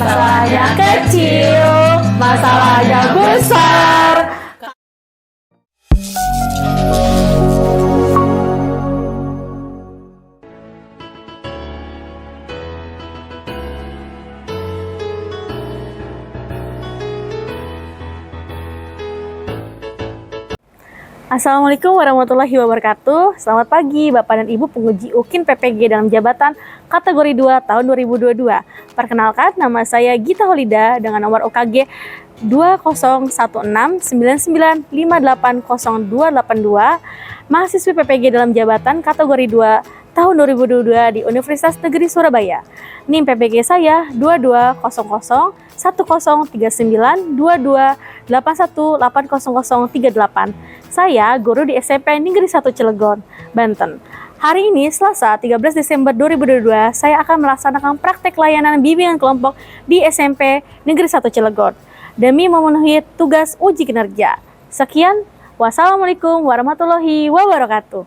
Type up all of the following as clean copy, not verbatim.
Masalahnya kecil, masalahnya besar. Assalamualaikum warahmatullahi wabarakatuh. Selamat pagi Bapak dan Ibu penguji UKIN PPG dalam jabatan kategori 2 tahun 2022. Perkenalkan, nama saya Gita Holida dengan nomor UKG 201699580282, mahasiswi PPG dalam jabatan kategori 2 tahun 2022 di Universitas Negeri Surabaya. NIM PPG saya 2200103922818038. Saya guru di SMP Negeri 1 Cilegon, Banten. Hari ini Selasa 13 Desember 2022, saya akan melaksanakan praktek layanan bimbingan kelompok di SMP Negeri 1 Cilegon demi memenuhi tugas uji kinerja. Sekian, wassalamualaikum warahmatullahi wabarakatuh.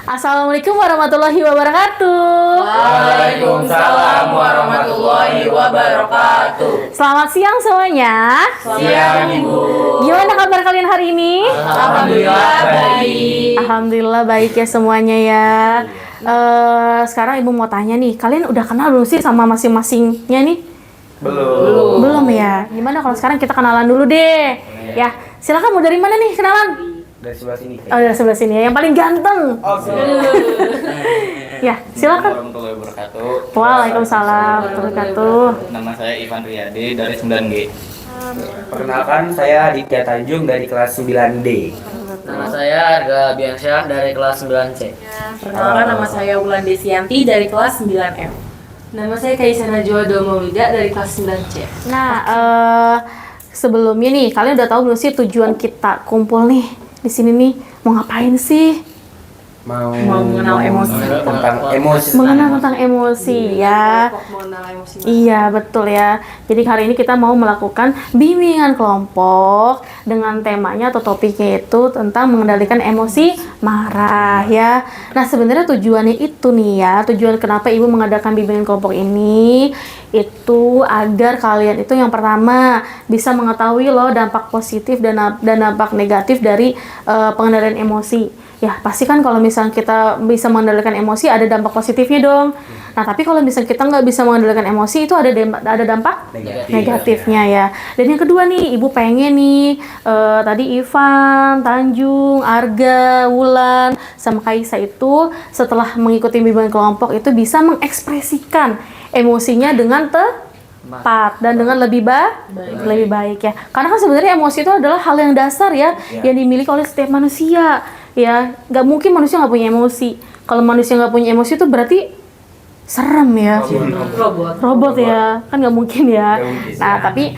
Assalamualaikum warahmatullahi wabarakatuh. Waalaikumsalam warahmatullahi wabarakatuh. Selamat siang semuanya. Siang Ibu. Gimana kabar kalian hari ini? Alhamdulillah baik. Alhamdulillah baik ya semuanya ya. Sekarang Ibu mau tanya nih, kalian udah kenal belum sih sama masing-masingnya nih? Belum Ya. Gimana kalau sekarang kita kenalan dulu deh? Ya, silakan mau dari mana nih kenalan? Dari sebelah sini. Oh, dari sebelah sini ya, yang paling ganteng. Ya, silakan. Warahmatullahi wabarakatuh. Waalaikumsalam warahmatullahi wabarakatuh. Nama saya Ivan Riyadi dari 9G. Perkenalkan, saya Aditya Tanjung dari kelas 9D. Nama saya Arga Biansyah dari kelas 9C. Perkenalkan, nama saya Wulan Desianti dari kelas 9M. Nama saya Kaisa Najwa Maulida dari kelas 9C. Nah, sebelumnya nih, kalian udah tahu belum sih tujuan kita kumpul nih di sini nih mau ngapain sih? Mau mengenal emosi. Tentang emosi. Mengenal tentang emosi ya. Mengenal emosi. Iya, betul ya. Jadi hari ini kita mau melakukan bimbingan kelompok dengan temanya atau topiknya itu tentang mengendalikan emosi marah ya. Nah, sebenarnya tujuannya itu nih ya, tujuan kenapa Ibu mengadakan bimbingan kelompok ini itu agar kalian itu yang pertama bisa mengetahui loh dampak positif dan dampak negatif dari pengendalian emosi. Ya, pasti kan kalau misalnya kita bisa mengendalikan emosi ada dampak positifnya dong. Nah, tapi kalau misalnya kita nggak bisa mengendalikan emosi itu ada dampak negatifnya ya. Dan yang kedua nih, Ibu pengen nih tadi Ivan, Tanjung, Arga, Wulan, sama Kaisa itu setelah mengikuti bimbingan kelompok itu bisa mengekspresikan emosinya dengan tepat dan dengan lebih baik ya. Karena kan sebenarnya emosi itu adalah hal yang dasar ya, yang dimiliki oleh setiap manusia. Ya, nggak mungkin manusia nggak punya emosi. Kalau manusia nggak punya emosi itu berarti serem ya. Robot ya, kan nggak mungkin ya. Nah, tapi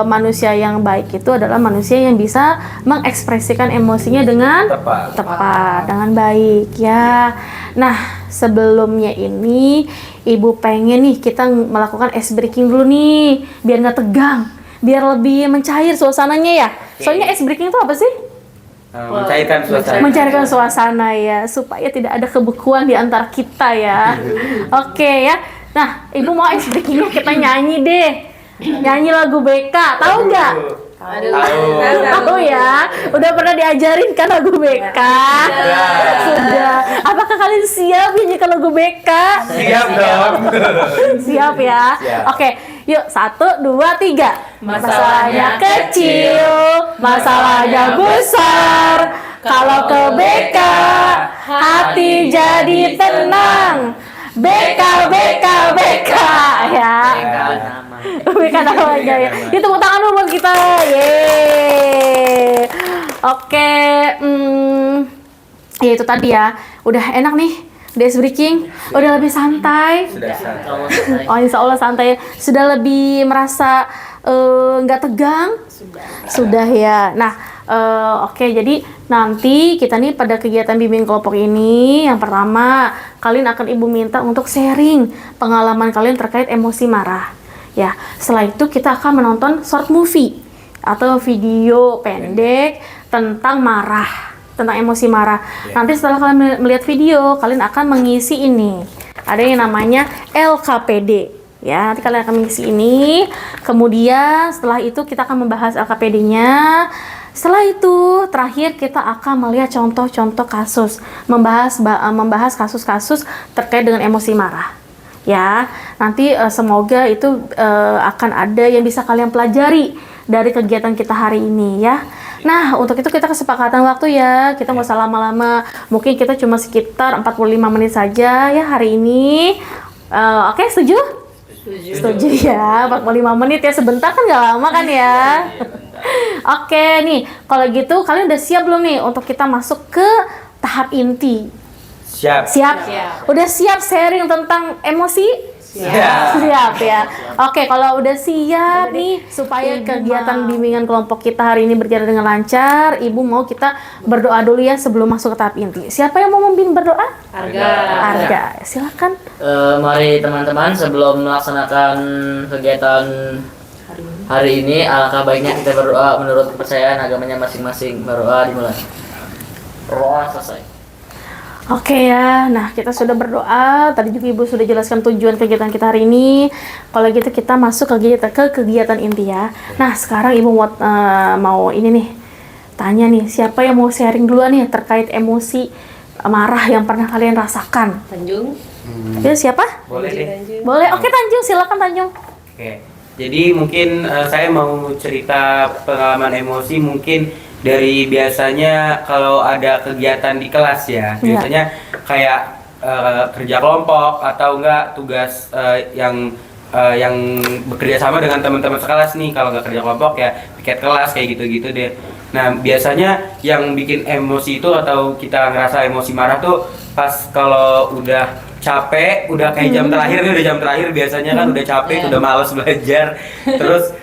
manusia yang baik itu adalah manusia yang bisa mengekspresikan emosinya dengan tepat, dengan baik ya. Nah, sebelumnya ini Ibu pengen nih kita melakukan ice breaking dulu nih, biar nggak tegang, biar lebih mencair suasananya ya. Soalnya ice breaking itu apa sih? Mencairkan suasana ya, supaya tidak ada kebekuan di antara kita ya. Oke ya. Nah, Ibu mau ice breakingnya kita nyanyi deh. Nyanyi lagu BK, tahu nggak? Tahu ya. Udah pernah diajarin kan lagu BK? Sudah. Apakah kalian siap nyanyikan lagu BK? Siap dong. Siap ya. Oke, yuk 1, 2, 3. Masalahnya kecil, masalahnya besar. Kalau ke BK, hati jadi tenang. BK ya. BK namanya ya. Itu tepuk tangan dulu buat kita. Yeay. Oke, ya itu tadi ya. Udah enak nih. Udah ice breaking, udah lebih santai. Oh, insya Allah santai. Sudah lebih merasa nggak tegang. Sudah ya. Nah, oke, jadi nanti kita nih pada kegiatan bimbing kelompok ini, yang pertama kalian akan Ibu minta untuk sharing pengalaman kalian terkait emosi marah. Ya, setelah itu kita akan menonton short movie atau video pendek tentang marah, tentang emosi marah. Nanti setelah kalian melihat video, kalian akan mengisi ini. Ada yang namanya LKPD. Ya, nanti kalian akan mengisi ini. Kemudian setelah itu kita akan membahas LKPD-nya. Setelah itu, terakhir kita akan melihat contoh-contoh kasus, membahas kasus-kasus terkait dengan emosi marah. Ya, nanti semoga itu akan ada yang bisa kalian pelajari dari kegiatan kita hari ini ya. Nah, untuk itu kita kesepakatan waktu ya. Kita nggak usah lama-lama. Mungkin kita cuma sekitar 45 menit saja ya hari ini. Oke, setuju? Setuju ya, 45 menit ya, sebentar kan nggak lama kan ya. Oke nih, kalau gitu kalian udah siap belum nih untuk kita masuk ke tahap inti? Siap. Siap? Udah siap sharing tentang emosi? Siap ya. Oke, kalau udah siap nih supaya kegiatan bimbingan kelompok kita hari ini berjalan dengan lancar, Ibu mau kita berdoa dulu ya sebelum masuk ke tahap inti. Siapa yang mau memimpin berdoa? Arga. Silakan. Mari teman-teman sebelum melaksanakan kegiatan hari ini, alangkah baiknya kita berdoa menurut kepercayaan agamanya masing-masing. Berdoa dimulai. Berdoa selesai. Oke ya, nah kita sudah berdoa. Tadi juga Ibu sudah jelaskan tujuan kegiatan kita hari ini. Kalau gitu kita masuk ke kegiatan inti ya. Nah sekarang Ibu mau ini nih, tanya nih, siapa yang mau sharing duluan nih terkait emosi marah yang pernah kalian rasakan? Tanjung. Ya, siapa? Boleh deh. Boleh. Oke Tanjung, silakan Tanjung. Oke. Jadi mungkin saya mau cerita pengalaman emosi mungkin dari biasanya kalau ada kegiatan di kelas ya. Biasanya kayak kerja kelompok atau enggak tugas yang bekerja sama dengan teman-teman sekelas nih. Kalau nggak kerja kelompok ya piket kelas kayak gitu-gitu deh. Nah biasanya yang bikin emosi itu atau kita ngerasa emosi marah tuh pas kalau udah capek, udah kayak jam terakhir nih, udah jam terakhir biasanya kan udah capek, udah malas belajar. Terus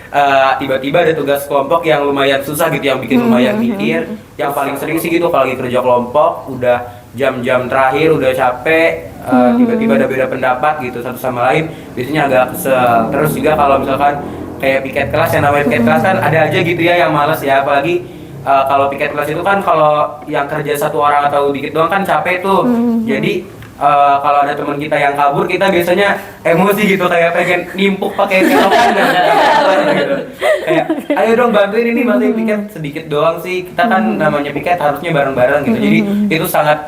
tiba-tiba ada tugas kelompok yang lumayan susah gitu, yang bikin lumayan mikir. Yang paling sering sih gitu kalau lagi kerja kelompok, udah jam-jam terakhir, udah capek, tiba-tiba ada beda pendapat gitu satu sama lain, biasanya agak kesel. Terus juga kalau misalkan kayak piket kelas, yang namanya piket kelas kan ada aja gitu ya yang malas ya, apalagi kalau piket kelas itu kan kalau yang kerja satu orang atau dikit doang kan capek tuh. Jadi kalau ada teman kita yang kabur, kita biasanya emosi gitu, kayak pengen nimpuk pakai selokan gitu. Kayak ayo dong bantuin ini piket sedikit doang sih, kita kan namanya piket harusnya bareng-bareng gitu. Jadi itu sangat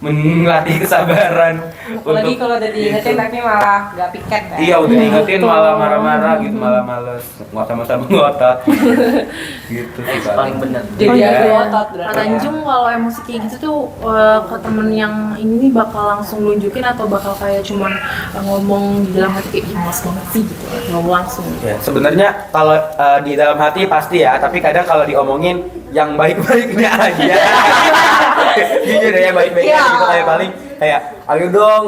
melatih kesabaran. Apalagi kalau udah diingetin tapi malah gak piket kan? Iya, udah diingetin malah marah-marah gitu, malah males, nggak sama-sama ngotot. Gitu sih Paling benar. Jadi Iya. agak otot Kak berarti. Tanjung kalau emosi kayak gitu tuh ke temen yang ini nih bakal langsung nunjukin atau bakal kayak cuman ngomong di dalam hati kayak males banget sih gitu, ngomong langsung. Ya, sebenarnya kalau di dalam hati pasti ya, tapi kadang kalau diomongin yang baik-baiknya aja. Jujur ya, baik-baiknya gitu, kayak paling kayak ayo dong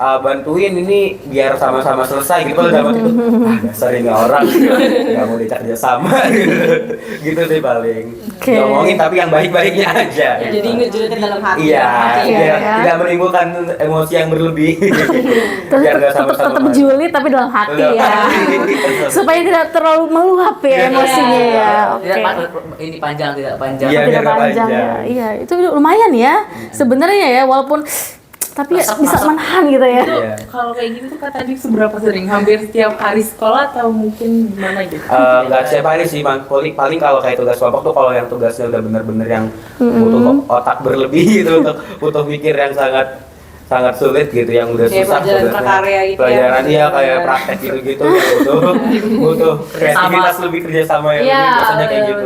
bantuin ini biar sama-sama selesai gitu. Kalau dapat itu dasar ini orang nggak mau diajak kerja sama gitu sih paling. Oke. Ngomongin tapi yang baik-baiknya aja. Jadi ngejulitin dalam hati. Iya, Iya, biar ya. tidak menimbulkan emosi yang berlebih. Terus Biar nggak sama-sama tetap mati. julid tapi dalam hati Dalam ya. hati. Supaya tidak terlalu meluap ya Iya. emosinya ya. Oke. Ini panjang, tidak panjang. Iya, Tidak biar nggak panjang ya. panjang. Iya, itu lumayan ya. Sebenarnya ya, walaupun tapi ya bisa menahan gitu ya. Iya. Kalau kayak gitu tuh Kak tadi seberapa sering? Hampir setiap hari sekolah atau mungkin gimana gitu? Nggak setiap hari sih, paling kalau kayak tugas kelompok tuh kalau yang tugasnya udah bener-bener yang butuh otak berlebih gitu, untuk mikir yang sangat sulit gitu, yang udah Kayak susah pelajaran tugasnya. prakarya gitu ya. Pelajaran iya kayak praktek gitu-gitu yang butuh kreativitas lebih, kerjasama yang Iya, lebih, biasanya kayak gitu.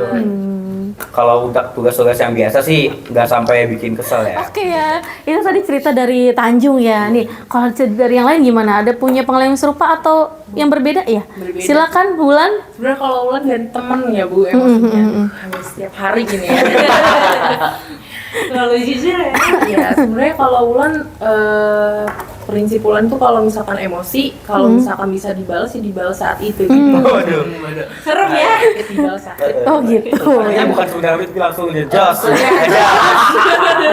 Kalau tugas-tugas yang biasa sih nggak sampai bikin kesel ya. Oke ya, itu tadi cerita dari Tanjung ya. Nih, kalau cerita dari yang lain gimana? Ada punya pengalaman serupa atau yang berbeda ya? Berbeda. Silakan Bulan. Sebenarnya kalau Ulan dari temen ya Bu emosinya hampir setiap hari gini ya. Terlalu jujur ya. Ya sebenarnya kalau Ulan prinsip Ulan tuh kalau misalkan emosi, kalau misalkan bisa dibalas ya dibalas saat itu gitu. Waduh. Serem ya. Dibalas saat itu. Oh gitu. Makanya bukan sebenarnya tapi langsung ngejos.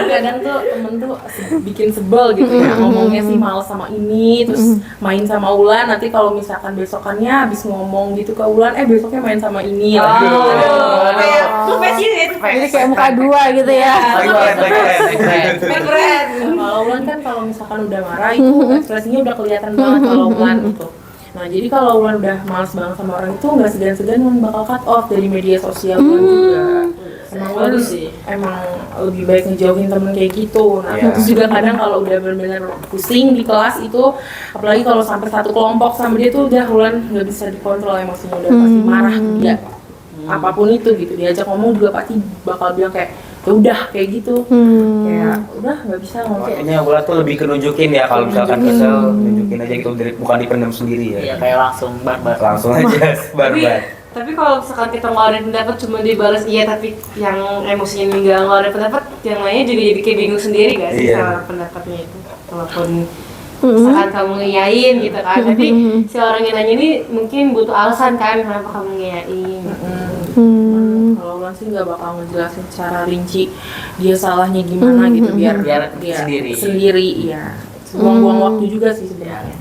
Kadang tuh temen tuh bikin sebel gitu ya, ngomongnya sih males sama ini, terus main sama Ulan, nanti kalau misalkan besokannya habis ngomong gitu ke Ulan, besoknya main sama ini lagi. Kayak lu Jadi kayak muka dua gitu ya. Keren. keren. Kalau Ulan kan kalau kalau misalkan udah marah itu ekspresinya udah kelihatan banget kalau Wulan gitu. Nah jadi kalau Wulan udah males banget sama orang itu nggak segan-segan Wulan bakal cut off dari media sosial Wulan juga. Emang Wulan emang lebih baik ngejauhin temen kayak gitu. Nah terus juga kadang kalau udah benar-benar pusing di kelas itu, apalagi kalau sampai satu kelompok sama dia tuh udah Wulan nggak bisa dikontrol emosinya, udah pasti marah ke dia. Apapun itu gitu, diajak ngomong juga pasti bakal bilang kayak ya udah kayak gitu, kayak udah nggak bisa ngomong kayak Makanya Wulan tuh lebih kenunjukin ya kalau misalkan kesel, nunjukin aja gitu, bukan dipendam sendiri ya. Iya kayak langsung barbar. Langsung aja barbar. Tapi kalau misalkan kita ngeluarin pendapat cuma dibalas iya, tapi yang emosinya ini nggak ngeluarin pendapat, yang lainnya juga jadi kayak bingung sendiri gak sih sama pendapatnya itu. Walaupun misalkan kamu ngiyain gitu kan, tapi si orang yang nanya ini mungkin butuh alasan kan kenapa kamu ngiyain. kalau Wulan sih nggak bakal ngejelasin secara rinci dia salahnya gimana gitu biar dia sendiri ya. Buang-buang waktu juga sih sebenarnya.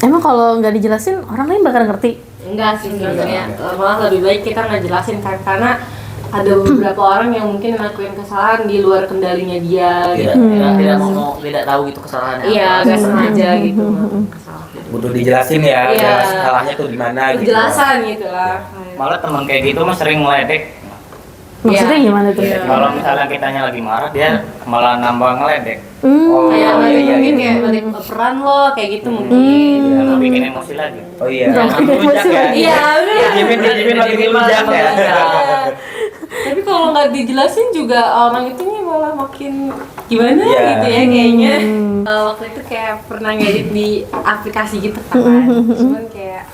Emang kalau nggak dijelasin orang lain bakal ngerti. Enggak sih sebenarnya, malah lebih baik kita ngejelasin kan, karena ada beberapa orang yang mungkin ngelakuin kesalahan di luar kendalinya dia gitu. Tidak tahu gitu kesalahannya. Iya, nggak sengaja gitu. Butuh dijelasin ya, salahnya tuh gimana gitu. Penjelasan gitu lah. Malah teman kayak gitu mah sering ngeledek. Maksudnya gimana tuh? Kalau misalnya kitanya lagi marah, dia malah nambah ngeledek. Kayak mungkin kayak balik peran lo kayak gitu mungkin. Ya, bikin emosi lagi. Oh iya. Emosi lagi. Iya, udah. Dimin lagi ngelunjak ya. Tapi kalau nggak dijelasin juga orang itu nih malah makin gimana Iya. gitu ya kayaknya. Waktu itu kayak pernah ngedit di aplikasi gitu kan. Cuman kayak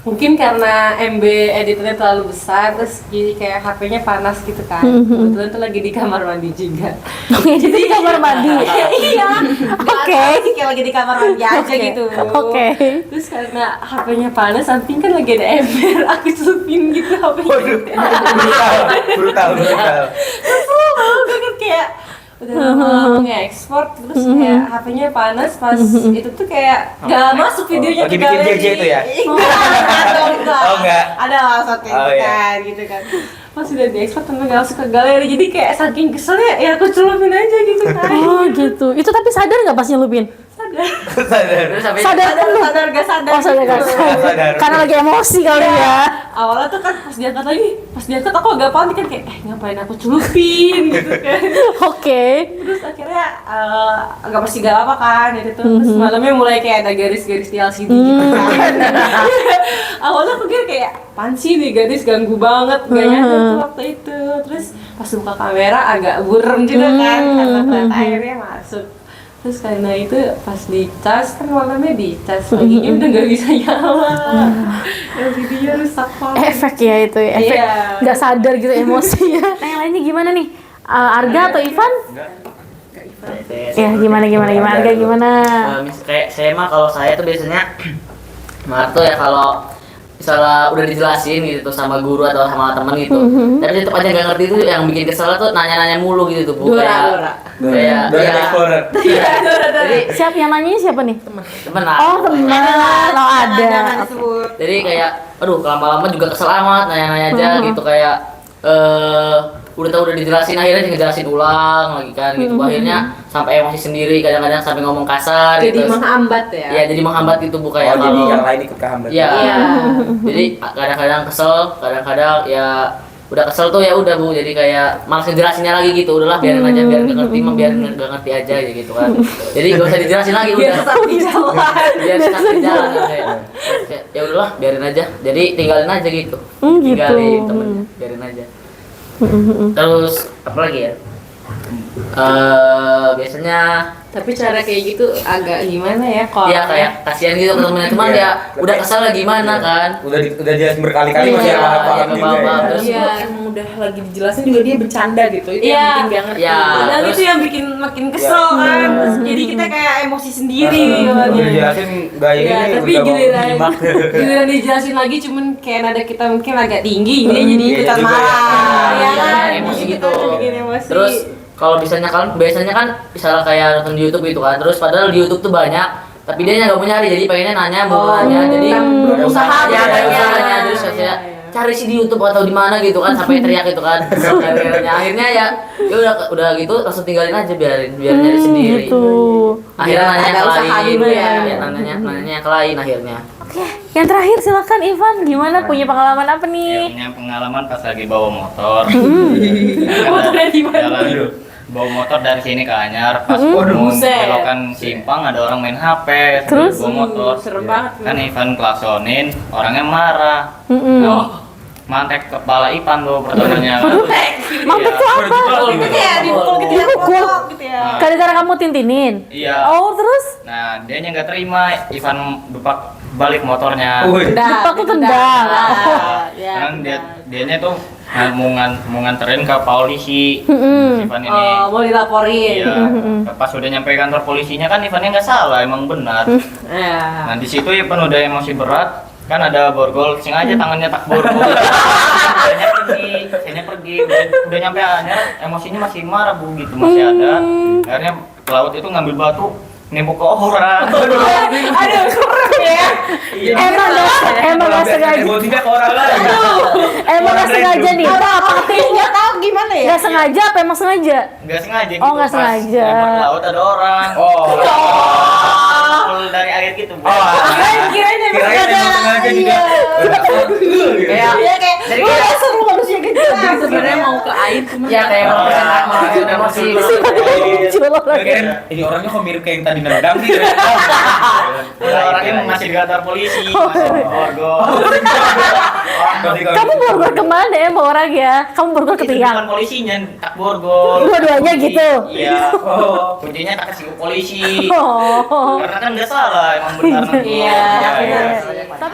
mungkin karena MB editornya terlalu besar, terus jadi kayak HP-nya panas gitu kan. Kebetulan tuh lagi di kamar mandi juga. Jadi di kamar mandi. Iya. Oke. Kayak lagi di kamar mandi aja gitu. Oke. Terus karena HP-nya panas, samping kan lagi ada ember, aku celupin gitu HP-nya. Brutal. Gue kan kayak udah lama nge-export, terus kayak HP-nya panas, pas itu tuh kayak gak masuk videonya lagi bikin JJ itu ya? Enggak. Oh, enggak. Ada lah satu Oh, iya. kan gitu kan. Pas udah di-export tapi gak masuk ke galeri, jadi kayak saking keselnya ya aku celupin aja gitu kan. Oh gitu. Itu tapi sadar nggak pas nyelupin? Sadar. Terus sampai Sadar penuh. Sadar gak sadar. Oh sadar nggak Sadar. Karena lagi emosi kali ya. Awalnya tuh kan pas diangkat aku agak panik kan kayak ngapain aku celupin gitu kan. Oke. Terus akhirnya agak pasti gak apa kan itu tuh. Terus malamnya mulai kayak ada garis-garis di LCD gitu kan. Awalnya aku kira kayak apaan sih nih garis, ganggu banget, gak nyadar tuh waktu itu. Terus pas buka kamera agak burem juga kan karena ternyata airnya masuk. Terus karena itu pas dicas kan malamnya dicas paginya udah gak bisa nyala. LCD-nya rusak banget. Efek ya itu ya. Efek Iya. nggak sadar gitu emosinya. Nah yang lainnya gimana nih? Arga atau Ivan? Ya gimana Arga gimana? Kayak saya mah, kalau saya tuh biasanya marah tuh ya kalau misalnya udah dijelasin gitu sama guru atau sama temen gitu, tapi tetap aja nggak ngerti tuh, yang bikin kesel tuh nanya-nanya mulu gitu tuh, Bu. Dora. Kayak Dora Explorer. jadi Siapa yang nanyanya siapa nih? temen lah. Oh teman. Oh ada. Jadi kayak aduh lama-lama juga kesel amat nanya-nanya aja gitu, kayak udah dijelasin akhirnya ngejelasin ulang lagi kan gitu. Akhirnya sampai emosi sendiri, kadang-kadang sampai ngomong kasar Jadi gitu. menghambat ya. Ya jadi menghambat gitu, Bu, kayak Jadi kalau yang lain ikut kehambat. ya. Iya. Jadi kadang-kadang kesel, kadang-kadang ya udah kesel tuh ya udah, Bu, jadi kayak malas ngejelasinnya lagi gitu. Udahlah biarin aja, biar nggak ngerti mah biar nggak ngerti aja gitu kan. Jadi gak usah dijelasin lagi udah. Di jalan. Biar stuck di jalan gitu ya. Ya udahlah biarin aja. Jadi tinggalin aja gitu. Gitu. Tinggalin temennya, biarin aja. Terus apa lagi ya? Biasanya Tapi cara kayak gitu agak gimana ya kalau ya kayak kasihan gitu ke temennya, cuman Iya. ya udah kesel lah gimana kan. Udah jelasin berkali-kali masih Iya, paham iya, juga paham. ya. Terus Iya, emang udah lagi dijelasin juga dia bercanda gitu. Itu Iya. yang bikin gak ngerti. Iya. padahal terus- itu yang bikin makin kesel kan. Terus jadi kita kayak emosi sendiri gitu. Udah dijelasin gak ini Ya, nih, tapi udah mau giliran nyimak. giliran dijelasin lagi cuman kayak nada kita mungkin agak tinggi, dia jadi Iya ikutan juga marah. ya. Ya kan? Emosi Kita gitu. bikin emosi. Terus kalau biasanya kan misalnya kayak nonton di YouTube gitu kan, terus padahal di YouTube tuh banyak, tapi dia nggak mau nyari, jadi pengennya nanya, mau nanya, jadi berusaha ya gitu kayak ya. usahanya, terus saya cari sih di YouTube atau di mana gitu kan, sampai teriak gitu kan. Akhirnya ya udah gitu langsung tinggalin aja, biarin nyari sendiri. Gitu. akhirnya Ya, nanya ada ke usaha lain. dulu ya. Nanya ke lain akhirnya. Oke, yang terakhir silakan Ivan, gimana punya pengalaman apa Ya, nih? punya pengalaman pas lagi bawa motor. Motornya di mana? Jalan bawa motor dari sini ke Anyar, pas Waduh, mau buset. belokan simpang ada orang main HP, Terus? bawa motor. Serem banget. Kan Ivan klaksonin, orangnya marah. Mantek kepala Ivan tuh pertamanya. Mantek tuh apa? Itu kayak dipukul gitu ya, pokok gitu ya. Gara-gara kamu tintinin? Iya. Oh, terus? Nah, dia nggak terima, Ivan dupak balik motornya. Depak tuh tendang. Nah, Ya, kan dianya tuh mau nganterin ke polisi. Ivan ini. Oh, mau dilaporin. Iya. Pas udah nyampe kantor polisinya kan Ivannya nggak salah, emang benar. Ya. Nah di situ Ivan udah emosi berat, kan ada borgol, sengaja tangannya tak borgol. Kayaknya pergi, udah nyampe Anyar, emosinya masih marah bu, gitu masih ada. Akhirnya pelaut itu ngambil batu, nembok ke orang. Aduh, keren ya. Emang gak sengaja. Emosinya ke orang lain. Emang gak sengaja nih. Tapi nggak tahu gimana ya. Gak sengaja apa emang sengaja? Nggak sengaja gitu. Oh, nggak pas sengaja. lempar ke laut ada orang. Oh. Full dari air gitu bu. Kirain emang Kirain sengaja. emang sengaja juga. Kayak Jadi gue kayak- seru manusia gitu. Sebenarnya mau ke air cuma Ya kayak mau pesan mau emosi. Muncul orang. Kirain, ini orangnya kok mirip kayak yang tadi nendang nih. Ada orangnya masih di kantor polisi, masih di borgol. Kamu borgol kemana ya mbak orang ya? Kamu borgol ke Itu tiang? bukan polisinya, tak borgol. Dua-duanya Kunci. gitu? Iya. Kuncinya tak kasih ke polisi. Oh. Karena kan nggak salah, emang benar. Iya.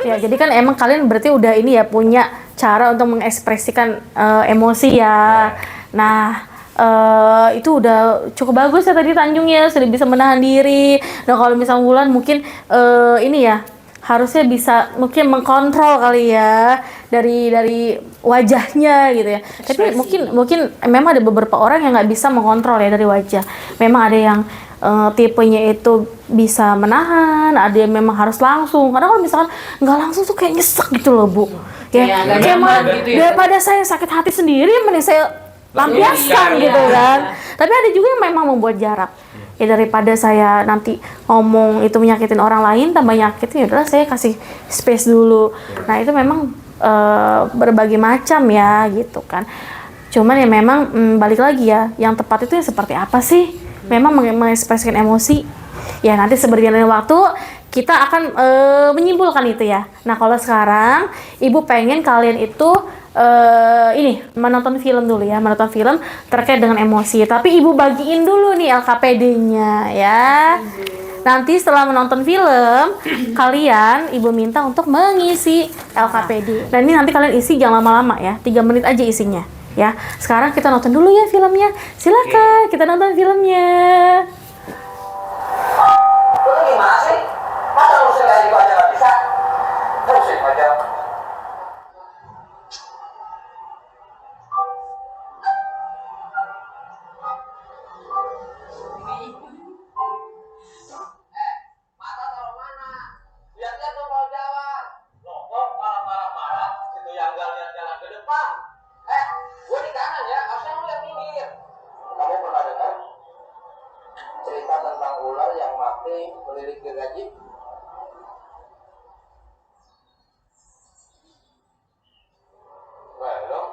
Ya, jadi kan emang kalian berarti udah ini ya punya cara untuk mengekspresikan emosi ya. Nah, itu udah cukup bagus ya tadi Tanjung ya, sudah bisa menahan diri. Nah, kalau misalnya Wulan mungkin ini ya harusnya bisa mungkin mengkontrol kali ya dari wajahnya gitu ya. Tapi mungkin memang ada beberapa orang yang nggak bisa mengontrol ya dari wajah. Memang ada yang tipenya itu bisa menahan, ada yang memang harus langsung. Karena kalau misalkan nggak langsung tuh kayak nyesek gitu loh bu. Iya, Ya, nggak kayak nyaman malah gitu ya. daripada saya sakit hati sendiri, mending saya lampiaskan Iya, gitu iya. kan. Tapi ada juga yang memang membuat jarak. Ya daripada saya nanti ngomong itu menyakitin orang lain, tambah nyakitin, ya udahlah saya kasih space dulu. Nah itu memang berbagai macam ya gitu kan. Cuman ya memang balik lagi ya, yang tepat itu yang seperti apa sih? Memang mengekspresikan emosi. Ya nanti seberjalannya waktu kita akan menyimpulkan itu ya. Nah kalau sekarang ibu pengen kalian itu ini menonton film dulu ya, menonton film terkait dengan emosi. Tapi ibu bagiin dulu nih LKPD-nya ya. Nanti setelah menonton film, kalian ibu minta untuk mengisi LKPD. Dan ini nanti kalian isi jangan lama-lama ya, 3 menit aja isinya. Ya, sekarang kita nonton dulu ya filmnya. Silakan kita nonton filmnya. Lu gimana sih? Masa musik kayak gitu aja nggak bisa? Musik aja. Mata taruh mana? Lihat dia tuh mau jalan. Loh, kok malah marah-marah? Situ yang nggak lihat jalan ke depan. Gue di kanan ya, harusnya lu yang minggir. Kamu pernah dengar cerita tentang ular yang mati melirik gergaji? Belum.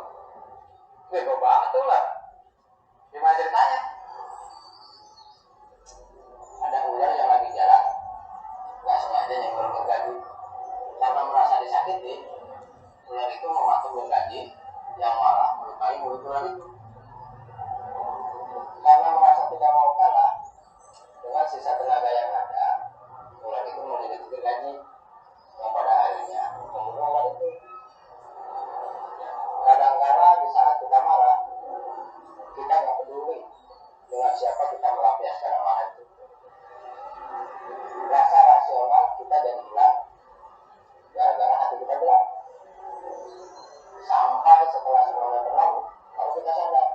Bego banget tuh ular. Gimana ceritanya? Ada ular yang lagi jalan, nggak sengaja nyenggol gergaji. Karena merasa disakiti, ular itu mematuk gergaji yang malah melukai mulut ular itu. Karena merasa tidak mau kalah dengan sisa tenaga yang ada, ular itu melilit gergaji yang pada akhirnya membunuh ular itu. Kadang-kala di saat kita marah, kita nggak peduli dengan siapa kita melampiaskan amarah itu. Rasa rasional kita jadi hilang gara-gara hati kita gelap. Sampai setelah semuanya berlalu, baru kita sadar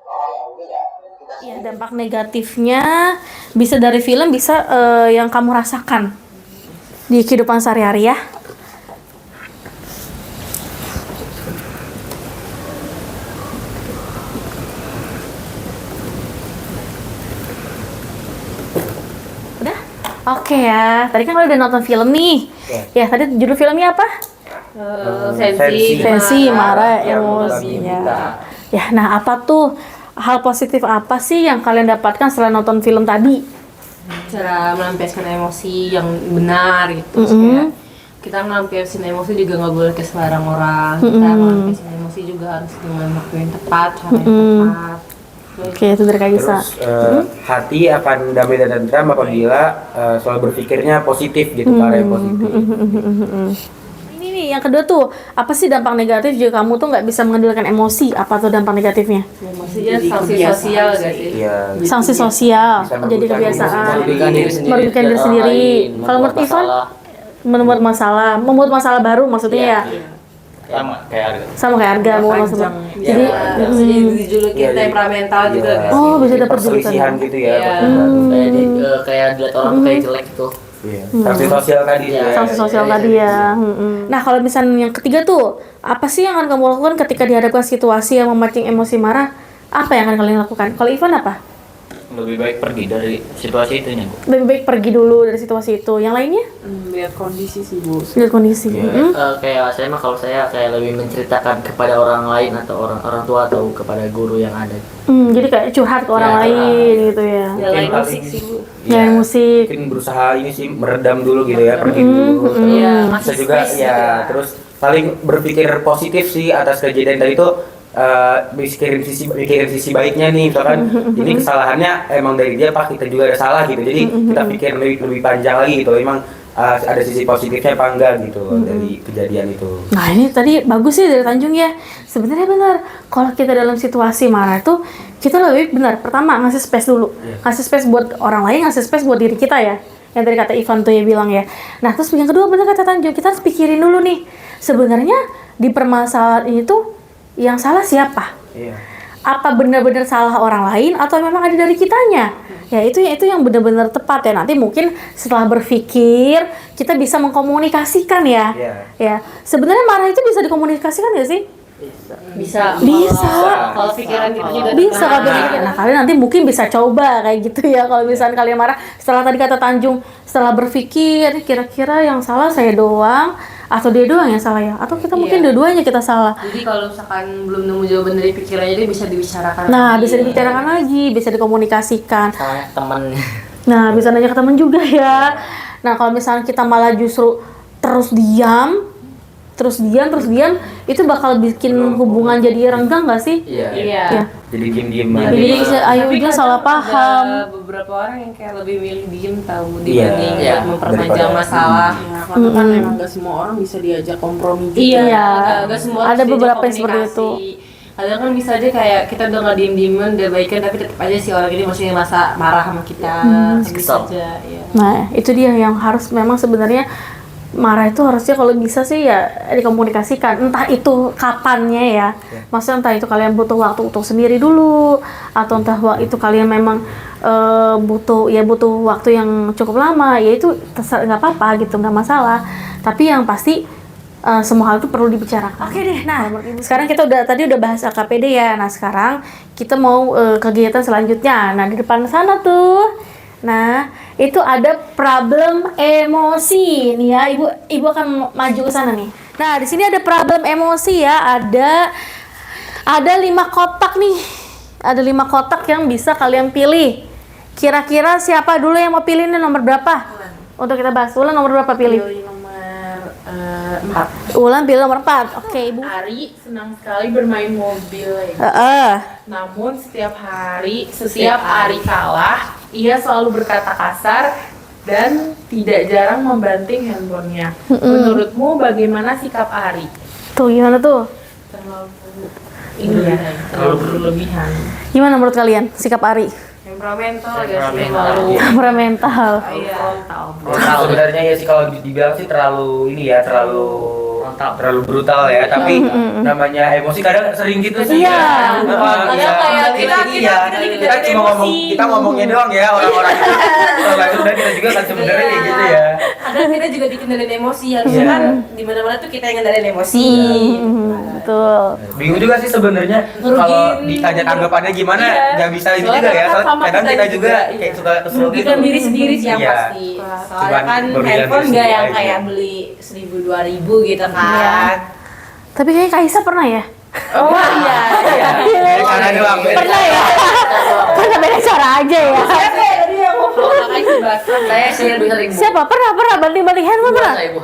bahwa yang rugi ya kita Ya, sendiri. dampak negatifnya bisa dari film, bisa yang kamu rasakan di kehidupan sehari-hari ya. Oke ya, tadi kan kalau udah nonton film nih. Ya, tadi judul filmnya apa? Sensi, marah, emosi. Ya, nah apa tuh hal positif apa sih yang kalian dapatkan setelah nonton film tadi? Cara melampiaskan emosi yang benar gitu. Kayak kita melampiaskan emosi juga nggak boleh ke sembarang orang. Kita melampiaskan emosi juga harus dengan waktu yang tepat, cara yang tepat. Oke, itu dari Kak Gisa. Terus hati akan damai dan tentram apabila selalu berpikirnya positif gitu, cara yang positif. Ini nih yang kedua tuh, apa sih dampak negatif jika kamu tuh nggak bisa mengendalikan emosi? Apa tuh dampak negatifnya? Maksudnya sanksi sosial gak sih? Iya. Sanksi sosial, Bisa jadi merugikan kebiasaan, Merugikan diri sendiri. merugikan diri dan orang sendiri. lain, Kalau menurut Ivan, membuat masalah baru maksudnya ya. Sama kayak harga. Sama kayak harga mau maksudnya. Jadi Maksudnya dijulukin temperamental juga gak sih? Oh, bisa dapat julukan. perselisihan gitu ya. Iya. Kayak dilihat orang tuh kayak jelek gitu. Iya. Sanksi sosial tadi ya. Sanksi sosial tadi ya. Nah, kalau misalnya yang ketiga tuh, apa sih yang akan kamu lakukan ketika dihadapkan situasi yang memancing emosi marah? Apa yang akan kalian lakukan? Kalau Ivan apa? Lebih baik pergi dari situasi itu nih, Bu. Lebih baik pergi dulu dari situasi itu. Yang lainnya? Lihat kondisi sih Bu. Lihat kondisi. Kayak saya mah kalau saya kayak lebih menceritakan kepada orang lain atau orang tua atau kepada guru yang ada. Jadi kayak curhat ke orang Ya, lain gitu ya. Nyalain musik sih Bu. Nyalain musik. Mungkin berusaha ini sih meredam dulu gitu ya, pergi dulu. Terus Iya, bisa masih juga space ya, juga. terus paling berpikir positif sih atas kejadian tadi itu. Mikirin sisi baiknya nih, misalkan ini kesalahannya emang dari dia, Pak, kita juga ada salah gitu, jadi kita pikir lebih panjang lagi gitu, emang ada sisi positifnya apa enggak gitu dari kejadian itu. Nah, ini tadi bagus sih dari Tanjung ya. Sebenarnya benar. Kalau kita dalam situasi marah tuh, kita lebih benar. Pertama, ngasih space dulu. Ngasih space buat orang lain, ngasih space buat diri kita ya. Yang tadi kata Ivan tuh ya bilang ya. Nah, terus yang kedua benar kata Tanjung, kita harus pikirin dulu nih. Sebenarnya di permasalahan ini tuh yang salah siapa? Iya. Apa benar-benar salah orang lain atau memang ada dari kitanya? Ya itu yang benar-benar tepat ya. Nanti mungkin setelah berpikir kita bisa mengkomunikasikan ya. Iya. Ya. Sebenarnya marah itu bisa dikomunikasikan nggak sih? Bisa. Bisa. Kalau pikiran kita juga Bisa tenang. kalau berpikir. Nah, kalian nanti mungkin bisa coba kayak gitu ya. Kalau misalnya kalian marah, setelah tadi kata Tanjung, setelah berpikir kira-kira yang salah saya doang atau dia doang yang salah ya? Atau kita mungkin dua-duanya kita salah. Jadi kalau misalkan belum nemu jawaban dari pikirannya, dia bisa dibicarakan. Nah, lagi. bisa dibicarakan lagi, bisa dikomunikasikan. Sama temen. Nah, bisa nanya ke teman juga ya. Nah, kalau misalnya kita malah justru terus diam, itu bakal bikin hubungan jadi renggang nggak sih? Iya. Iya. Ya. Jadi diem-diem Jadi aja. ayo Tapi dia kadang salah paham. ada beberapa orang yang kayak lebih milih diem tahu Iya. dibanding Iya. memperpanjang Daripada- masalah. Ya, karena kan memang gak semua orang bisa diajak kompromi juga. Iya, Iya. nggak semua Ada harus diajak beberapa yang seperti komunikasi. itu. Kadang kan bisa aja kayak kita udah nggak diem-dieman, udah baikan, tapi tetap aja si orang ini masih masa marah sama kita. Kan bisa Kesel. aja, ya. Nah, itu dia yang harus memang sebenarnya marah itu harusnya kalau bisa sih ya dikomunikasikan. Entah itu kapannya ya. Maksudnya entah itu kalian butuh waktu untuk sendiri dulu atau entah itu kalian memang butuh waktu yang cukup lama, ya itu nggak apa-apa gitu, nggak masalah. Tapi yang pasti semua hal itu perlu dibicarakan. Oke deh, nah sekarang kita tadi udah bahas AKPD ya. Nah sekarang kita mau kegiatan selanjutnya. Nah di depan sana tuh, nah itu ada problem emosi nih ya. Ibu akan maju ke sana nih. Nah di sini ada problem emosi ya. Ada 5 kotak nih. Ada 5 kotak yang bisa kalian pilih. Kira-kira siapa dulu yang mau pilih nih, nomor berapa? Untuk kita bahas. Ulan nomor berapa pilih? Pilih nomor 4. Ulan pilih nomor 4. Oke, Ibu. Ari senang sekali bermain mobil ya. Namun setiap hari kalah, ia selalu berkata kasar dan tidak jarang membanting handphonenya. Menurutmu bagaimana sikap Ari? Tuh gimana tuh? Terlalu ini ya, terlalu berlebihan. Gimana menurut kalian sikap Ari? Temperamental ya sih, Temperamental. malu. Temperamental. Iya. Sebenarnya ya sih kalau dibilang sih terlalu ini ya, terlalu brutal ya, tapi namanya emosi kadang sering gitu sih. Iya. Kadang kayak kita kita ngomongnya doang ya orang-orang itu. Kalau itu udah kita juga kan sebenarnya kayak gitu ya. Kadang kita juga dikendalin emosi, harusnya kan di mana-mana tuh kita yang ngendalin emosi. betul. Bingung juga sih sebenarnya kalau ditanya tanggapannya gimana, nggak bisa ini juga ya. Soalnya kadang kita juga kayak suka kesel gitu. Merugikan diri sendiri sih yang Iya. pasti. Soalnya Cuman kan merugikan handphone diri nggak sendiri yang aja. kayak beli 1.000 2.000 gitu Iya. kan. Tapi kayaknya Kaisa pernah ya? Oh iya. Jadi karena doang. Pernah ya? Karena beda cara aja ya. Siapa ya tadi yang mau makanya sih Bas. Saya sih lebih sering, Bu. Siapa? Pernah banting-banting handphone Dua pernah? saya, Bu.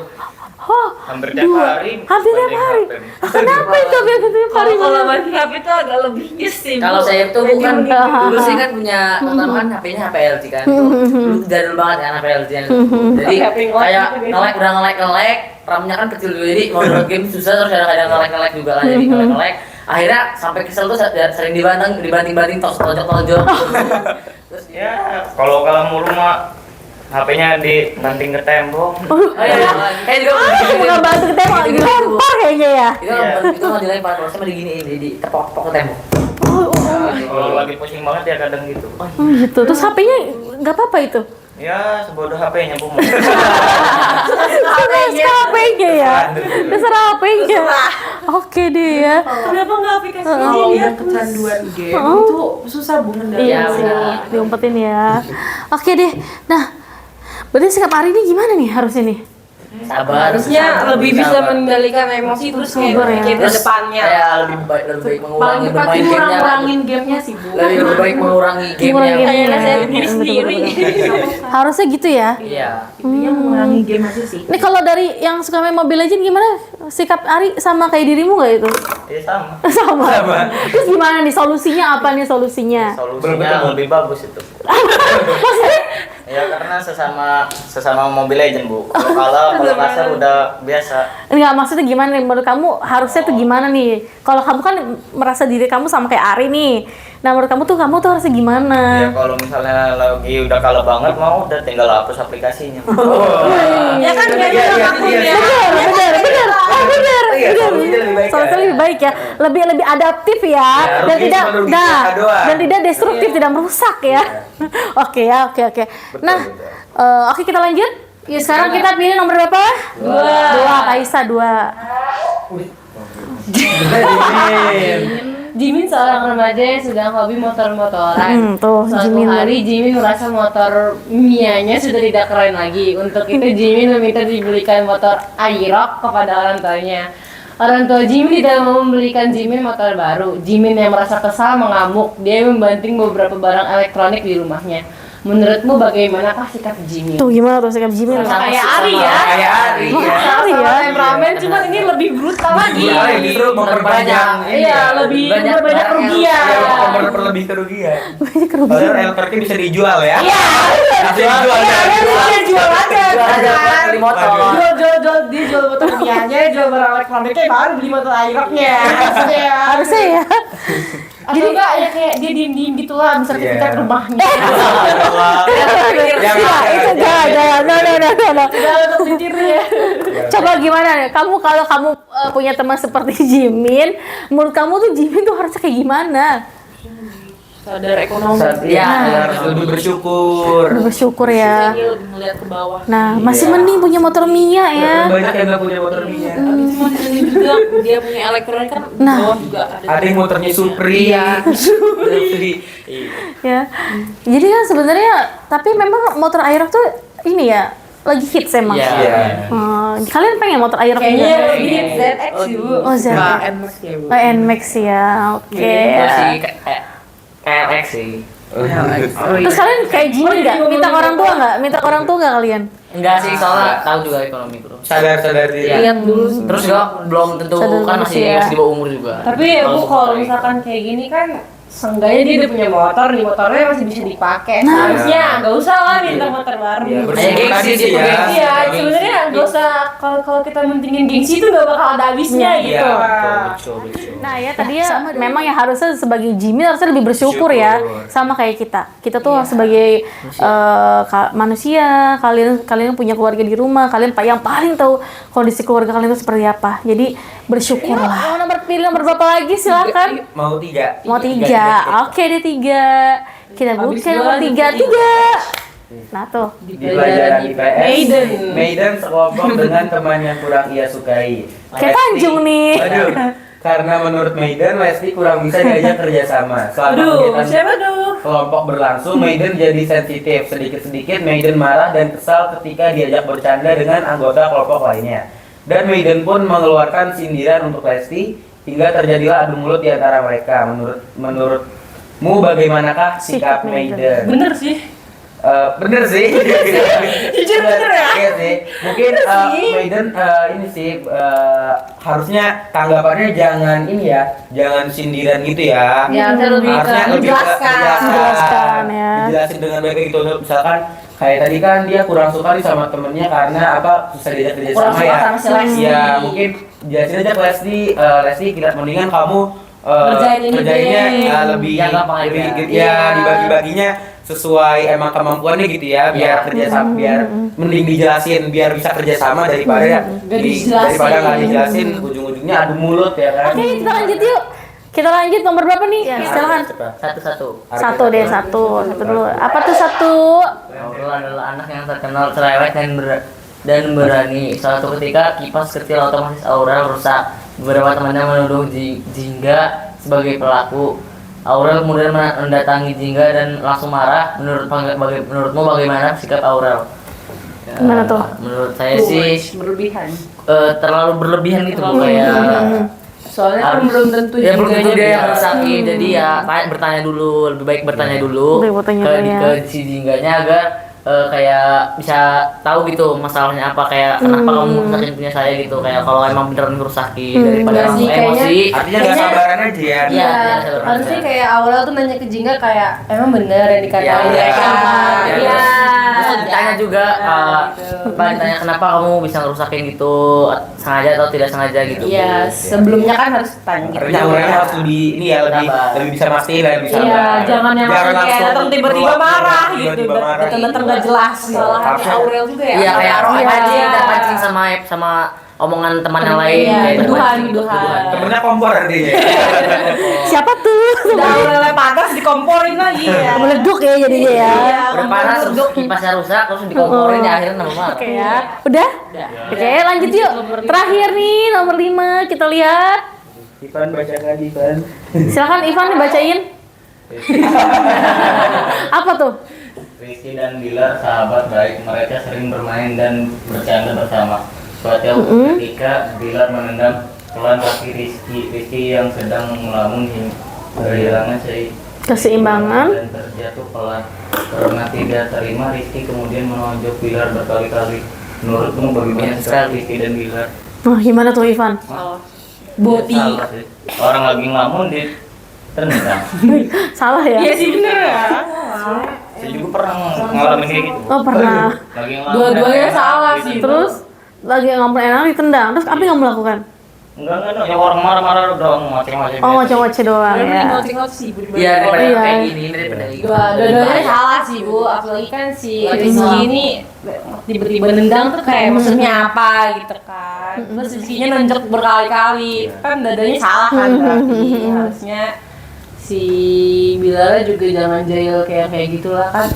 Oh, Hampir tiap hari. hampir tiap banding hari. HP. Kenapa itu banting tiap hari? Kalau banding HP itu agak lebih sih. Kalau Bu. saya itu bukan Hahaha. dulu sih kan punya pertama kan HP-nya HP LG kan. Dulu jadul banget kan HP LG yang. Jadi HP yang kayak ngelek gitu ngelek, RAM-nya kan kecil juga jadi mau download game susah terus kadang-kadang ngelek juga kan jadi ngelek. Akhirnya sampai kesel tuh sering dibanting-banting tonjok. Terus Ya, kalau mulu mah HP-nya dibanting ke tembok. kayak juga Bukan bantu ke tembok, dilempar kayaknya ya. itu mau dilempar terus sama diginiin di tepok-tepok ke tembok. Kalau lagi pusing banget ya kadang gitu. Oh gitu. Terus HP-nya nggak apa-apa itu? Ya, sebodoh HP-nya Bu. Dasar HP-nya ya. Dasar HP-nya. Oke deh ya. Kenapa nggak aplikasi Kalau ini udah ya? kecanduan game itu susah Bu ngendaliin. Iya Ya, sih, benar. diumpetin ya. Oke deh. Nah, berarti sikap Ari ini gimana nih harusnya nih? Sabar. Harusnya lebih bisa mengendalikan emosi terus kayak Sabar ya. mikir ke Terus depannya. ya lebih baik mengurangi Paling bermain gamenya. ngurangin gamenya sih Bu. Lebih baik mengurangi gamenya. Kayak saya diri Betul, sendiri. Harusnya gitu ya. Iya. Intinya mengurangi game aja sih. Ini kalau dari yang suka main Mobile Legends gimana? Sikap Ari sama kayak dirimu nggak itu? Ya sama. Sama. Sama. Terus gimana nih solusinya? Apa nih solusinya? Solusinya lebih bagus itu. Ya karena sesama Mobile Legend Bu. Kalau kasar udah biasa. Enggak, maksudnya gimana nih? Menurut kamu harusnya tuh gimana nih? Kalau kamu kan merasa diri kamu sama kayak Ari nih. Nah, menurut kamu tuh harusnya gimana? Ya kalau misalnya lagi udah kalah banget mau udah tinggal hapus aplikasinya. Ya kan nggak ada akun ya. Bener. Iya, solusinya lebih baik. Solusinya lebih baik ya, lebih adaptif ya, Ya, dan rugi tidak, cuma rugi nah, kita doang. dan tidak destruktif, tidak merusak ya. Oke ya, oke. Nah, oke kita lanjut. Ya, sekarang kita pilih nomor berapa? Dua. Kaisa 2. Jimin seorang remaja yang sedang hobi motor-motoran. Tuh, Suatu Jimin. hari Jimin merasa motor Mianya sudah tidak keren lagi. Untuk itu Jimin meminta dibelikan motor Aerox kepada orang tuanya. Orang tua Jimin tidak mau membelikan Jimin motor baru. Jimin yang merasa kesal mengamuk. Dia membanting beberapa barang elektronik di rumahnya. Menurutmu bagaimanakah sikap Jimin? Tuh gimana tuh sikap Jimin? Kayak Ari ya. Kayak Ari ya. Ari ya. Temperamen cuma ini lebih brutal lagi. Iya, justru memperbanyak ini Iya, ya. lebih Banyak banyak barang kerugian. Ya, memperlebih kerugian. Banyak kerugian. Padahal elektriknya bisa dijual ya. Iya. Bisa dijual Iya, kan? dia jual aja. Jual aja buat beli motor. Dia jual motor Mianya, jual barang elektroniknya baru beli motor Aerox-nya. Harusnya ya. Atau enggak ya kayak dia diem-diem gitu lah, bisa Iya. kita ke rumahnya. Itu jangan. No. Udah untuk pikirnya. Coba gimana nih? Kalau kamu punya teman seperti Jimin, menurut kamu tuh Jimin tuh harusnya kayak gimana? Sadar ekonomi. Iya. Harus lebih bersyukur. Bersyukur ya. Dia lebih ngeliat ke bawah. Nah, masih mending punya motor Mia ya. Banyak yang nggak punya motor Mia. Habis itu di sini juga dia punya elektronik kan Nah. bawah juga ada. Ada yang motornya Supri. Supri. Ya. Jadi kan sebenarnya tapi memang motor Aerox tuh ini ya lagi hits emang. Iya. Kalian pengen motor Aerox Kayaknya juga? lebih hit ZX sih Bu. Oh, ZX. NMAX ya Bu. NMAX ya. Oke. Masih LX sih. Terus kalian kayak Jimin nggak? Minta ke orang tua nggak? Minta ke orang tua nggak kalian? Enggak sih, soalnya tahu juga ekonomi bro. Sadar diri. Iya. Terus juga belum tentu Sadar kan diri ya. masih di bawah umur juga. Tapi Bu kalau misalkan kayak gini kan seenggaknya dia udah punya motor nih, motornya masih bisa dipakai. Harusnya nggak usah lah minta motor baru. Iya, Kayak bersyukur gengsi tadi sih, sih ya. gengsi. Iya, sebenarnya nggak usah kalau kita mentingin gengsi itu nggak bakal ada habisnya Iya, gitu. betul. Nah ya tadi ya memang ya harusnya sebagai Jimin harusnya lebih bersyukur ya sama kayak kita. Kita tuh sebagai manusia, kalian punya keluarga di rumah, kalian yang paling tahu kondisi keluarga kalian itu seperti apa. Jadi bersyukurlah. Mau nomor berapa lagi silakan. Mau 3. Mau 3. Oke deh 3. Kita buka nomor 3. Nah tuh. Di pelajaran IPS, Maiden. Maiden sekelompok dengan teman yang kurang ia sukai. Kayak Tanjung nih. Waduh. karena menurut Maiden, Lesti kurang bisa diajak kerjasama. Selama Aduh, kegiatan siapa tuh? kelompok berlangsung, Maiden jadi sensitif. Sedikit-sedikit Maiden marah dan kesal ketika diajak bercanda dengan anggota kelompok lainnya. Dan Maiden pun mengeluarkan sindiran untuk Lesti hingga terjadilah adu mulut di antara mereka. Menurutmu bagaimanakah sikap Maiden? Bener sih. Bener sih. Jujur bener ya? Iya sih. Mungkin Maiden ini sih harusnya tanggapannya jangan ini ya, jangan sindiran gitu ya. Ya, harusnya lebih ke Harusnya lebih ke Menjelaskan, ya. Dijelasin dengan baik gitu. Misalkan kayak tadi kan dia kurang suka nih sama temennya karena apa, susah diajak kerja Kurang sama suka ya. sama si Lesti. Iya, mungkin jelasin aja ke Lesti kita mendingan kamu Kerjain ini kerjainnya deh. lebih Yang gampang aja. lebih ya dibagi-baginya sesuai emang kemampuannya gitu ya, biar kerja sama, biar mending dijelasin biar bisa kerja sama daripada Gak dijelasin. daripada nggak dijelasin ujung-ujungnya adu mulut ya kan. Oke, kita lanjut yuk. Kita lanjut nomor berapa nih? Silakan. Satu-satu. Satu deh, satu dulu. Apa tuh satu? Aurel adalah anak yang terkenal cerewet dan berani. Suatu ketika kipas kecil otomatis Aurel rusak. Beberapa temannya menuduh Jingga sebagai pelaku. Aurel kemudian mendatangi Jingga dan langsung marah. Menurutmu bagaimana sikap Aurel? Gimana tuh? Menurut saya sih berlebihan. terlalu berlebihan gitu kayak. Soalnya kan Harus- belum tentu ya belum tentu Jingganya dia yang bisa. rusakin, jadi ya bertanya dulu, lebih baik bertanya dulu Lebih bertanya ke, dulu ya. ke si Jingganya agar kayak bisa tau gitu masalahnya apa, kayak kenapa kamu rusakin punya saya gitu, kayak kalau emang beneran ngerusakin daripada enggak langsung sih, emosi. Artinya nggak sabaran aja ya. Iya, Iya, sabar. harusnya kayak awalnya tuh nanya ke Jingga kayak emang bener yang dikatain Iya, mereka. iya. Iya. Terus ditanya juga, Pak, ditanya kenapa kamu bisa ngerusakin gitu, sengaja atau tidak sengaja gitu. Iya, sebelumnya kan harus tanya gitu. Artinya orangnya harus lebih ini ya, lebih bisa mastiin, lebih bisa. Iya, jangan yang langsung kayak datang tiba-tiba marah gitu, tiba-tiba marah. datang-datang nggak jelas. Salahnya Aurel juga ya. Iya, kayak Iya. pancing dan pancing sama omongan teman yang lain. Iya, kayak tuduhan. Temennya kompor artinya. Siapa tuh? Udah lele panas dikomporin lagi ya. Meleduk ya jadinya ya. Udah panas terus kipasnya rusak terus dikomporin ya akhirnya nambah marah. Oke ya. Udah? Oke, lanjut yuk. Terakhir nih nomor 5 kita lihat. Ivan baca lagi Ivan. Silakan Ivan dibacain. Apa tuh? Rizky dan Bilar sahabat baik, mereka sering bermain dan bercanda bersama. Suatu ketika Bilar menendang pelan kaki Rizky yang sedang melamun kehilangan Keseimbangan. dan terjatuh pelan. Karena tidak terima, Rizky kemudian menonjok Bilar berkali-kali. Menurutmu bagaimana sikap Rizky dan Bilar? Nah, gimana tuh Ivan? Boti. Salah sih. Orang lagi ngelamun di tendang. Salah ya? Iya sih bener ya. Saya juga pernah ngalamin kayak gitu. Oh, pernah. Lagi ngelamun. Dua-duanya salah sih. Terus lagi ngomong enak ditendang. Terus apa yang kamu lakukan? Enggak, ya orang marah-marah doang macam-macam. Oh, ngoceh-ngoceh doang ya. Tinggal sih Bu. Iya, daripada Iya. kayak gini, daripada kayak gitu. Dua-duanya salah sih Bu, apalagi kan si Rizky ini tiba-tiba nendang tuh kayak maksudnya apa gitu kan. Terus Rizky-nya nunjuk berkali-kali, kan dadanya salah kan berarti. Harusnya si Bilara juga jangan jahil kayak gitulah kan.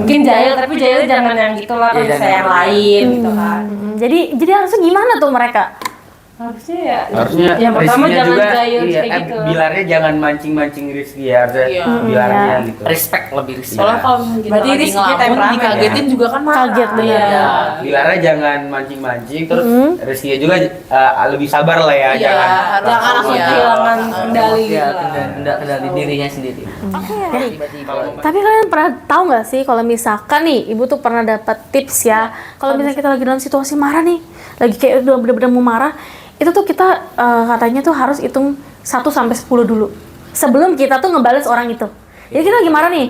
Mungkin jahil tapi jahilnya jangan yang gitulah kan, Iya, bisa yang lain gitu kan. Jadi harusnya gimana tuh mereka? Harusnya ya. Harusnya yang pertama Rizky-nya jangan juga, jahil iya, kayak gitu. Bilarnya jangan mancing-mancing Rizky ya, harusnya Iya. Bilarnya Iya. gitu. Respect lebih respect. Soalnya kalau kita Berarti lagi Rizky ngelamun temperamen dikagetin juga kan marah. Kaget bener. Iya. Bilarnya jangan mancing-mancing, terus Rizky juga lebih sabar lah ya, Iya, jangan Jangan langsung Iya. kehilangan kendali Iya, gitu lah. kendali dirinya sendiri. Tiba-tiba. Tapi kalian pernah tahu nggak sih kalau misalkan nih ibu tuh pernah dapat tips ya, kalau misalnya kita lagi dalam situasi marah nih, lagi kayak udah bener-bener mau marah, itu tuh kita katanya tuh harus hitung 1 sampai 10 dulu sebelum kita tuh ngebales orang itu. Jadi kita lagi marah nih,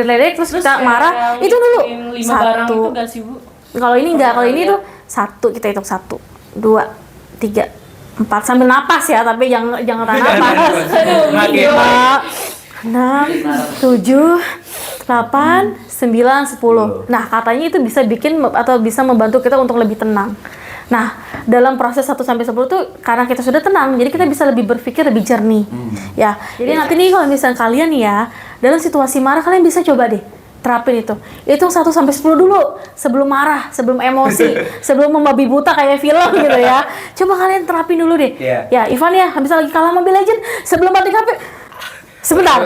ledek terus kita marah, itu dulu 5 barang itu 1. gak sih Bu? Kalau ini enggak, kalau ini tuh 1 kita hitung 1, 2, 3, 4 sambil napas ya, tapi jangan tahan napas. Makin 5, 6, 7, 8, 9, 10. Nah, katanya itu bisa bikin atau bisa membantu kita untuk lebih tenang. Nah, dalam proses 1 sampai 10 tuh karena kita sudah tenang, jadi kita bisa lebih berpikir lebih jernih. Ya. Jadi nanti nih kalau misalnya kalian nih ya, dalam situasi marah kalian bisa coba deh terapin itu. Hitung 1 sampai 10 dulu. Sebelum marah, sebelum emosi, sebelum membabi buta kayak film gitu ya. Coba kalian terapin dulu deh. Ya, Ivan ya, habis lagi kalah Mobile Legend, sebelum banting HP. Sebentar.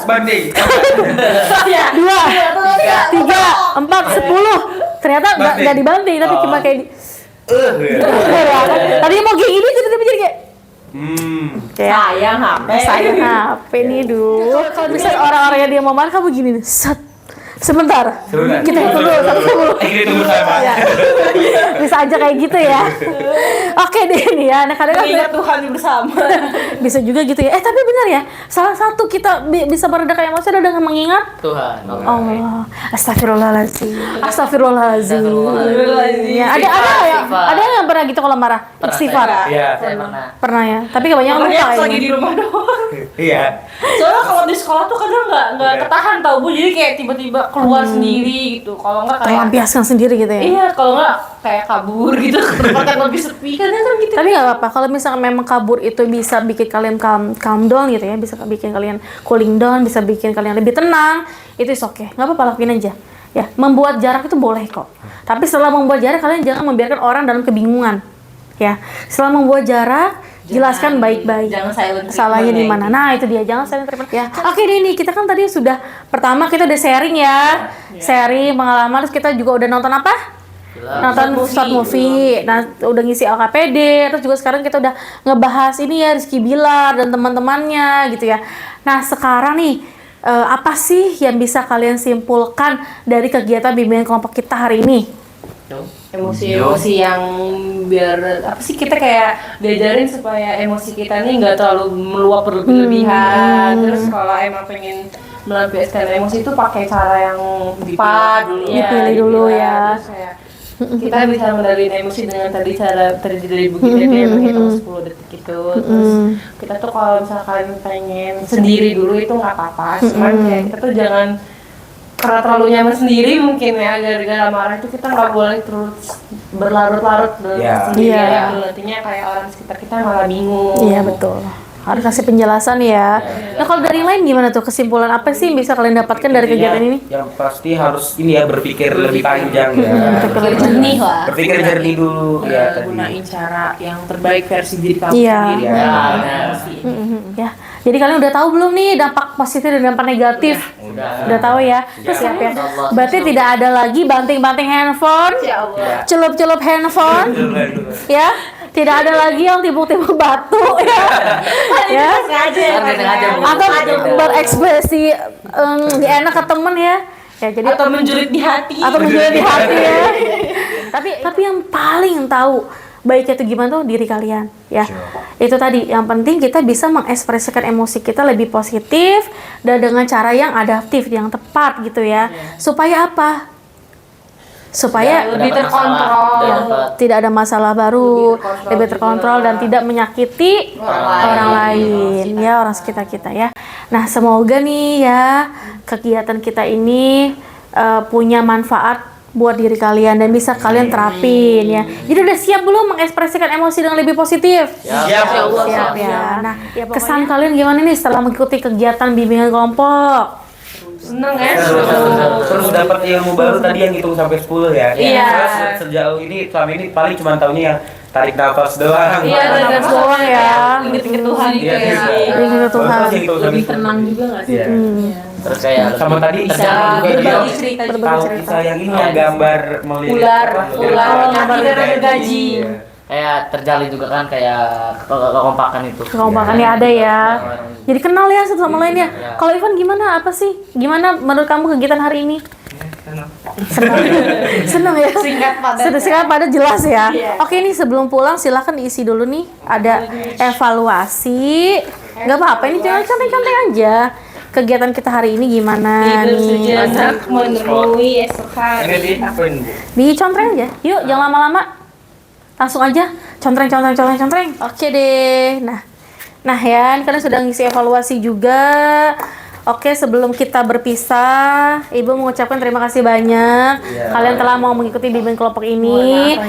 Banding. 2, 3, 4, 10. Ternyata nggak dibanting, tapi cuma kayak tadinya mau kayak gini, tiba-tiba jadi kayak Sayang HP. sayang HP nih, Kalau misalnya orang-orang yang dia mau marah, kamu gini nih, set. Sebentar. Kita hitung dulu 1 Ini tunggu saya, Pak. Bisa aja kayak gitu ya. Oke deh nih ya. Nah, kadang Ingat Tuhan bersama. bisa juga gitu ya. Tapi benar ya. Salah satu kita bisa meredakan emosi adalah dengan mengingat Tuhan. Allah. Astagfirullahaladzim. Ya, ada yang pernah gitu kalau marah? Pernah, Istighfar. Iya. Saya pernah. Pernah ya. Tapi kebanyakan Makanya lupa pas lagi ini. di rumah doang. Iya. Soalnya kalau di sekolah tuh kadang nggak ketahan tau Bu, jadi kayak tiba-tiba keluar sendiri gitu. Kalau nggak kayak Melampiaskan sendiri gitu ya. iya, kalau nggak kayak kabur gitu ke tempat yang lebih sepi kan gitu. Tapi nggak apa-apa kalau misalkan memang kabur itu bisa bikin kalian calm down gitu ya, bisa bikin kalian cooling down, bisa bikin kalian lebih tenang, itu is oke, nggak apa-apa, lakuin aja. Ya, membuat jarak itu boleh kok. Tapi setelah membuat jarak kalian jangan membiarkan orang dalam kebingungan. Ya, setelah membuat jarak jelaskan baik-baik. Jangan silent treatment Salahnya di ya, mana? Nah, itu dia, jangan silent treatment. Ya. Oke deh nih, kita kan tadi sudah pertama kita udah sharing ya. Sharing pengalaman, terus kita juga udah nonton apa? Nonton short movie. Nah, udah ngisi LKPD, terus juga sekarang kita udah ngebahas ini ya Rizky Bilar dan teman-temannya gitu ya. Nah, sekarang nih apa sih yang bisa kalian simpulkan dari kegiatan bimbingan kelompok kita hari ini? Emosi-emosi yang biar apa sih, kita kayak diajarin supaya emosi kita nih nggak terlalu meluap berlebihan. Terus kalau emang pengen melampiaskan emosi itu pakai cara yang tepat, Dipilih dulu ya. Terus kayak kita bisa mengendalikan emosi dengan tadi cara terdiri dari begini dia menghitung 10 detik itu. Terus kita tuh kalau misalkan pengen sendiri dulu itu nggak apa-apa, cuman kayak kita tuh jangan karena terlalu nyaman sendiri mungkin ya, gara-gara marah itu kita nggak boleh terus berlarut-larut dalam sendirian. Nantinya kayak orang sekitar kita malah bingung. Iya betul. Harus kasih penjelasan ya. Nah kalau dari lain gimana tuh, kesimpulan apa sih yang bisa kalian dapatkan dari kegiatan ini? Yang pasti harus ini ya, berpikir lebih panjang ya. Berpikir jernih lah. Berpikir jernih dulu ya tadi. Gunain cara yang terbaik versi diri kamu Iya. sendiri. Ya. Jadi kalian udah tahu belum nih dampak positif dan dampak negatif? Udah tahu ya. Terus siap ya. Berarti tidak ada lagi banting-banting handphone, celup-celup handphone, ya. Tidak ada lagi yang timbul-timbul batu ya. Atau berekspresi nggak enak ke temen ya. Ya, jadi Atau menjurit di hati. ya. Tapi yang paling tahu baiknya itu gimana tuh diri kalian ya. Itu tadi yang penting kita bisa mengekspresikan emosi kita lebih positif dan dengan cara yang adaptif, yang tepat gitu ya. Supaya apa? Supaya lebih terkontrol. tidak ada masalah baru, lebih terkontrol dan tidak menyakiti orang lain ya, orang sekitar kita ya. Nah, semoga nih ya kegiatan kita ini punya manfaat buat diri kalian dan bisa kalian terapin ya. Jadi udah siap belum mengekspresikan emosi dengan lebih positif? Siap ya. Nah, kesan kalian gimana nih setelah mengikuti kegiatan bimbingan kelompok? Seneng ya? Terus dapat ilmu baru tadi yang hitung sampai 10 ya. Iya. Terus sejauh ini selama ini paling cuma taunya yang tarik nafas doang. Iya, tarik nafas doang ya. Inget-inget Tuhan gitu ya. Inget Tuhan. Lebih tenang juga nggak sih? Iya. Terus kayak Sama tadi Bisa juga berbagi cerita tahu juga. kisah yang ini yang gambar melirik Ular yang gergaji. Iya. kayak terjalin juga kan, kayak kekompakan itu. Kekompakan ya ada ya. Jadi kenal ya satu sama lain ya. Kalau Ivan gimana, apa sih? Gimana menurut kamu kegiatan hari ini? Senang ya. Singkat padat jelas ya. Oke, ini sebelum pulang silahkan diisi dulu nih. Ada evaluasi. Nggak apa-apa, ini cuma contek-contek aja. Kegiatan kita hari ini gimana Tidur nih? sejenak menemui esok hari. Ini di apa ini, Bu? Dicontreng aja. Yuk, jangan lama-lama. Langsung aja. Contreng. Oke deh. Nah ya, kalian sudah ngisi evaluasi juga. Oke, sebelum kita berpisah, Ibu mengucapkan terima kasih banyak. Kalian telah mau mengikuti bimbingan kelompok ini.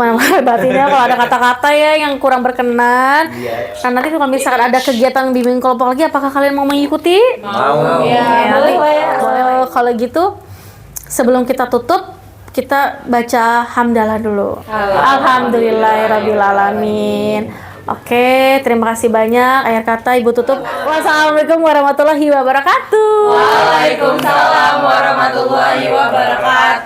Maaf batinnya kalau ada kata-kata ya yang kurang berkenan. Nah, nanti kalau misalkan ada kegiatan bimbingan kelompok lagi, apakah kalian mau mengikuti? Mau. Ya, boleh lah ya. Boleh lah kalau gitu sebelum kita tutup kita baca hamdalah dulu. Alhamdulillahirabbil alamin. Oke, terima kasih banyak. Akhir kata Ibu tutup. Wassalamualaikum warahmatullahi wabarakatuh. Waalaikumsalam warahmatullahi wabarakatuh.